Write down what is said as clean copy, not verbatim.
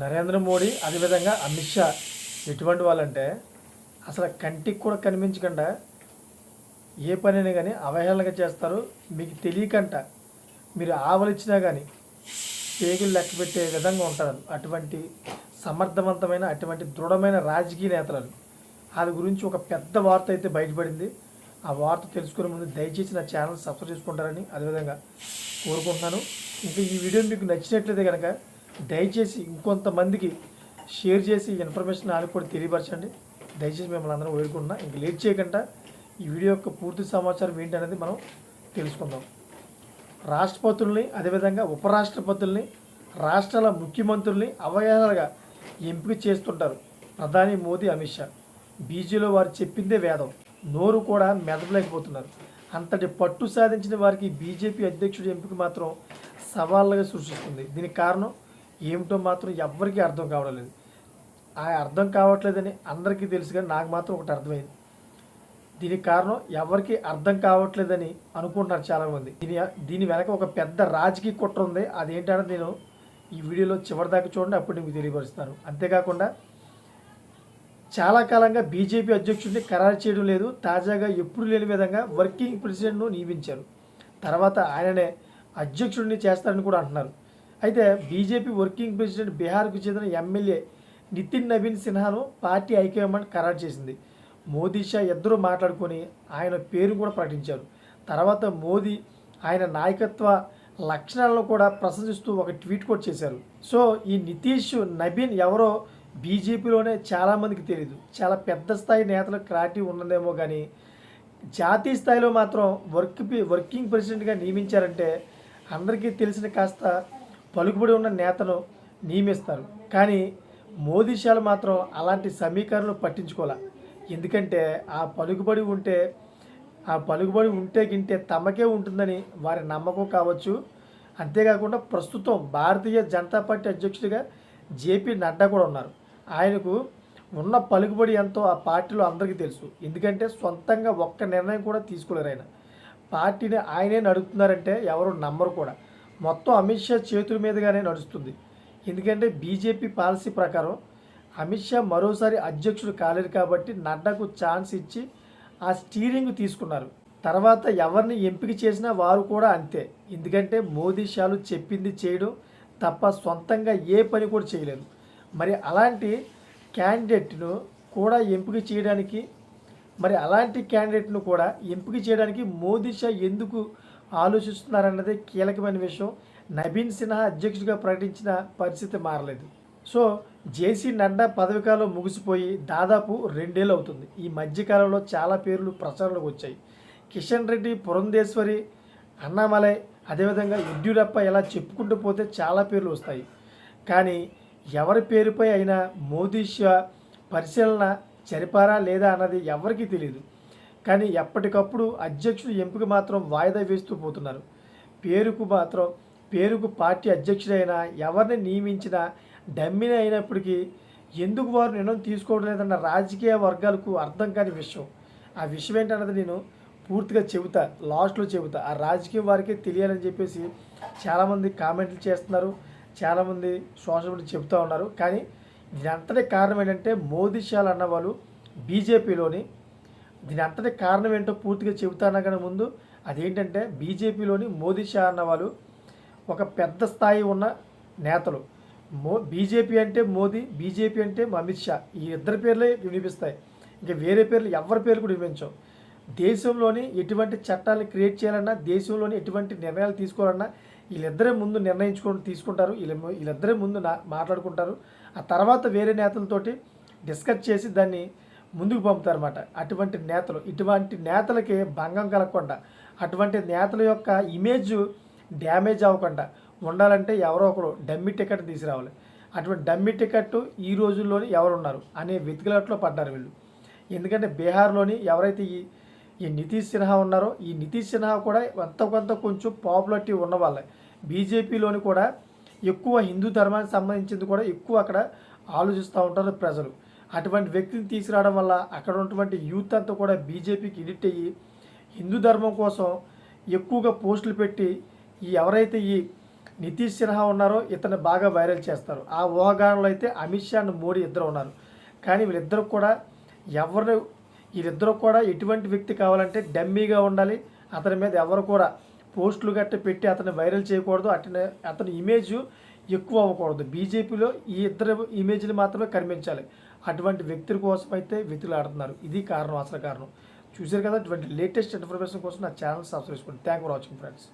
నరేంద్ర మోడీ అదేవిధంగా అమిత్ షా ఎటువంటి వాళ్ళంటే అసలు కంటికి కూడా కనిపించకుండా ఏ పనిని కానీ అవహేళనగా చేస్తారు. మీకు తెలియకంట మీరు ఆవలిచ్చినా కానీ పేగులు లెక్క పెట్టే విధంగా ఉంటారు. అటువంటి సమర్థవంతమైన అటువంటి దృఢమైన రాజకీయ నేతలు. వాళ్ళ గురించి ఒక పెద్ద వార్త అయితే బయటపడింది. ఆ వార్త తెలుసుకునే ముందు దయచేసి నా ఛానల్ సబ్స్క్రైబ్ చేసుకుంటారని అదేవిధంగా కోరుకుంటున్నాను. ఇంకా ఈ వీడియో మీకు నచ్చినట్లయితే కనుక దయచేసి ఇంకొంతమందికి షేర్ చేసి ఇన్ఫర్మేషన్ వాళ్ళకి కూడా తెలియపరచండి. దయచేసి మిమ్మల్ని అందరం వేడుకుంటున్నా. ఇంక లేట్ చేయకుండా ఈ వీడియో యొక్క పూర్తి సమాచారం ఏంటనేది మనం తెలుసుకుందాం. రాష్ట్రపతుల్ని అదేవిధంగా ఉపరాష్ట్రపతుల్ని రాష్ట్రాల ముఖ్యమంత్రుల్ని అవహేళనగా ఎంపిక చేస్తుంటారు ప్రధాని మోదీ, అమిత్ షా. బీజేలో వారు చెప్పిందే వేదం, నోరు కూడా మెదపలేకపోతున్నారు. అంతటి పట్టు సాధించిన వారికి బీజేపీ అధ్యక్షుడి ఎంపిక మాత్రం సవాళ్ళగా సృష్టిస్తుంది. దీనికి కారణం ఏమిటో మాత్రం ఎవ్వరికీ అర్థం కావడం లేదు. ఆ అర్థం కావట్లేదని అందరికీ తెలుసు, కానీ నాకు మాత్రం ఒకటి అర్థమైంది. దీనికి కారణం ఎవరికి అర్థం కావట్లేదని అనుకుంటున్నారు చాలామంది. దీని వెనక ఒక పెద్ద రాజకీయ కుట్ర ఉంది. అదేంటంటే నేను ఈ వీడియోలో చివరిదాకా చూడండి, అప్పుడు మీకు తెలియపరుస్తాను. అంతేకాకుండా చాలా కాలంగా బీజేపీ అధ్యక్షుడిని ఖరారు చేయడం లేదు. తాజాగా ఎప్పుడు లేని విధంగా వర్కింగ్ ప్రెసిడెంట్ను నియమించారు. తర్వాత ఆయననే అధ్యక్షుడిని చేస్తారని కూడా అంటున్నారు. అయితే బీజేపీ వర్కింగ్ ప్రెసిడెంట్ బీహార్కు చెందిన ఎమ్మెల్యే నితిన్ నవీన్ సిన్హాను పార్టీ హైకమాండ్ ఖరారు చేసింది. మోదీ, షా ఇద్దరూ మాట్లాడుకొని ఆయన పేరు కూడా ప్రకటించారు. తర్వాత మోదీ ఆయన నాయకత్వ లక్షణాలను కూడా ప్రశంసిస్తూ ఒక ట్వీట్ కూడా చేశారు. సో ఈ నితీష్ నవీన్ ఎవరో బీజేపీలోనే చాలామందికి తెలియదు. చాలా పెద్ద స్థాయి నేతలకు క్లారిటీ ఉన్నదేమో, కానీ జాతీయ స్థాయిలో మాత్రం వర్కింగ్ ప్రెసిడెంట్గా నియమించారంటే అందరికీ తెలిసిన కాస్త పలుకుబడి ఉన్న నేతను నియమిస్తారు. కానీ మోదీ, షాలు మాత్రం అలాంటి సమీకరణలు పట్టించుకోవాలి. ఎందుకంటే ఆ పలుకుబడి ఉంటే గింటే తమకే ఉంటుందని వారి నమ్మకం కావచ్చు. అంతేకాకుండా ప్రస్తుతం భారతీయ జనతా పార్టీ అధ్యక్షుడిగా జేపీ నడ్డా కూడా ఉన్నారు. ఆయనకు ఉన్న పలుకుబడి ఎంతో ఆ పార్టీలో అందరికీ తెలుసు. ఎందుకంటే సొంతంగా ఒక్క నిర్ణయం కూడా తీసుకోలేరు. ఆయన పార్టీని ఆయనే నడుపుతున్నారంటే ఎవరు నమ్మరు కూడా. మొత్తం అమిత్ షా చేతుల మీదుగానే నడుస్తుంది. ఎందుకంటే బీజేపీ పాలసీ ప్రకారం అమిత్ షా మరోసారి అధ్యక్షుడు కాలేరు కాబట్టి నడ్డాకు ఛాన్స్ ఇచ్చి ఆ స్టీరింగ్ తీసుకున్నారు. తర్వాత ఎవరిని ఎంపిక చేసినా వారు కూడా అంతే. ఎందుకంటే మోదీ, షాలు చెప్పింది చేయడం తప్ప సొంతంగా ఏ పని కూడా చేయలేదు. మరి అలాంటి క్యాండిడేట్ను కూడా ఎంపిక చేయడానికి మోదీ, షా ఎందుకు ఆలోచిస్తున్నారన్నదే కీలకమైన విషయం. నవీన్ సిన్హా అధ్యక్షుడిగా ప్రకటించిన పరిస్థితి మారలేదు. సో జేసీ నడ్డా పదవికాలం ముగిసిపోయి దాదాపు 2 ఏళ్ళు అవుతుంది. ఈ మధ్యకాలంలో చాలా పేర్లు ప్రచారంలోకి వచ్చాయి. కిషన్ రెడ్డి, పురంధేశ్వరి, అన్నామలై, అదేవిధంగా యడ్యూరప్ప, ఇలా చెప్పుకుంటూ పోతే చాలా పేర్లు వస్తాయి. కానీ ఎవరి పేరుపై అయినా మోదీ, షా పరిశీలన జరిపారా లేదా అన్నది ఎవరికీ తెలియదు. కానీ ఎప్పటికప్పుడు అధ్యక్షుడు ఎంపిక మాత్రం వాయిదా వేస్తూ పోతున్నారు. పేరుకు పార్టీ అధ్యక్షుడైనా ఎవరిని నియమించినా డమ్మిని అయినప్పటికీ ఎందుకు వారు నిర్ణయం తీసుకోవడం లేదన్న రాజకీయ వర్గాలకు అర్థం కాని విషయం. ఆ విషయం ఏంటన్నది నేను పూర్తిగా లాస్ట్లో చెబుతా. ఆ రాజకీయ వారికే తెలియాలని చెప్పేసి చాలామంది కామెంట్లు చేస్తున్నారు, చాలామంది సోషల్ మీడియా చెబుతూ ఉన్నారు. కానీ దీని అంతటి కారణం ఏంటంటే మోదీ, షాలు అన్నవాళ్ళు బీజేపీలోని దీని అంతటి కారణం ఏంటో పూర్తిగా చెబుతాను. కానీ ముందు అదేంటంటే బీజేపీలోని మోదీ, షా అన్నవాళ్ళు ఒక పెద్ద స్థాయి ఉన్న నేతలు. బీజేపీ అంటే మోదీ, బీజేపీ అంటే అమిత్ షా, ఈ ఇద్దరు పేర్లే వినిపిస్తాయి. ఇంకా వేరే పేర్లు ఎవరి పేర్లు కూడా వినిపించవు. దేశంలోని ఎటువంటి చట్టాలను క్రియేట్ చేయాలన్నా, దేశంలోని ఎటువంటి నిర్ణయాలు తీసుకోవాలన్నా వీళ్ళిద్దరే ముందు తీసుకుంటారు. వీళ్ళిద్దరే ముందు మాట్లాడుకుంటారు. ఆ తర్వాత వేరే నేతలతోటి డిస్కస్ చేసి దాన్ని ముందుకు పంపుతారన్నమాట. ఇటువంటి నేతలకి భంగం కలగకుండా, అటువంటి నేతల యొక్క ఇమేజ్ డ్యామేజ్ అవ్వకుండా ఉండాలంటే ఎవరో ఒకరు డమ్మీ టికెట్ తీసుకురావాలి. అటువంటి డమ్మీ టికెట్ ఈ రోజుల్లోని ఎవరున్నారు అనే వెతుకులాట్లో పడ్డారు వీళ్ళు. ఎందుకంటే బీహార్లోని ఎవరైతే ఈ నితీష్ సిన్హా ఉన్నారో, ఈ నితీష్ సిన్హా కూడా కొంత కొంచెం పాపులారిటీ ఉన్న వాళ్ళే. బీజేపీలోని కూడా ఎక్కువ హిందూ ధర్మానికి సంబంధించింది కూడా ఎక్కువ అక్కడ ఆలోచిస్తూ ఉంటారు ప్రజలు. అటువంటి వ్యక్తిని తీసుకురావడం వల్ల అక్కడ ఉన్నటువంటి యూత్ అంతా కూడా బీజేపీకి ఎడిట్ అయ్యి హిందూ ధర్మం కోసం ఎక్కువగా పోస్టులు పెట్టి ఎవరైతే ఈ నితీష్ సిన్హా ఉన్నారో ఇతన్ని బాగా వైరల్ చేస్తారు. ఆ ఊహాగానంలో అయితే అమిత్ షా అండ్ మోడీ ఇద్దరు ఉన్నారు. కానీ వీళ్ళిద్దరూ కూడా ఎటువంటి వ్యక్తి కావాలంటే డమ్మీగా ఉండాలి. అతని మీద ఎవరు కూడా పోస్టులు గట్టి పెట్టి అతన్ని వైరల్ చేయకూడదు. అతని ఇమేజ్ ఎక్కువ అవ్వకూడదు. బీజేపీలో ఈ ఇద్దరు ఇమేజ్లు మాత్రమే కనిపించాలి. అటువంటి వ్యక్తుల కోసం అయితే వెతుకులాడుతున్నారు. ఇది కారణం, అసలు కారణం. చూశారు కదా. ఇటువంటి లేటెస్ట్ ఇన్ఫర్మేషన్ కోసం నా ఛానల్ సబ్స్క్రైబ్ చేసుకోండి. Thank for watching friends.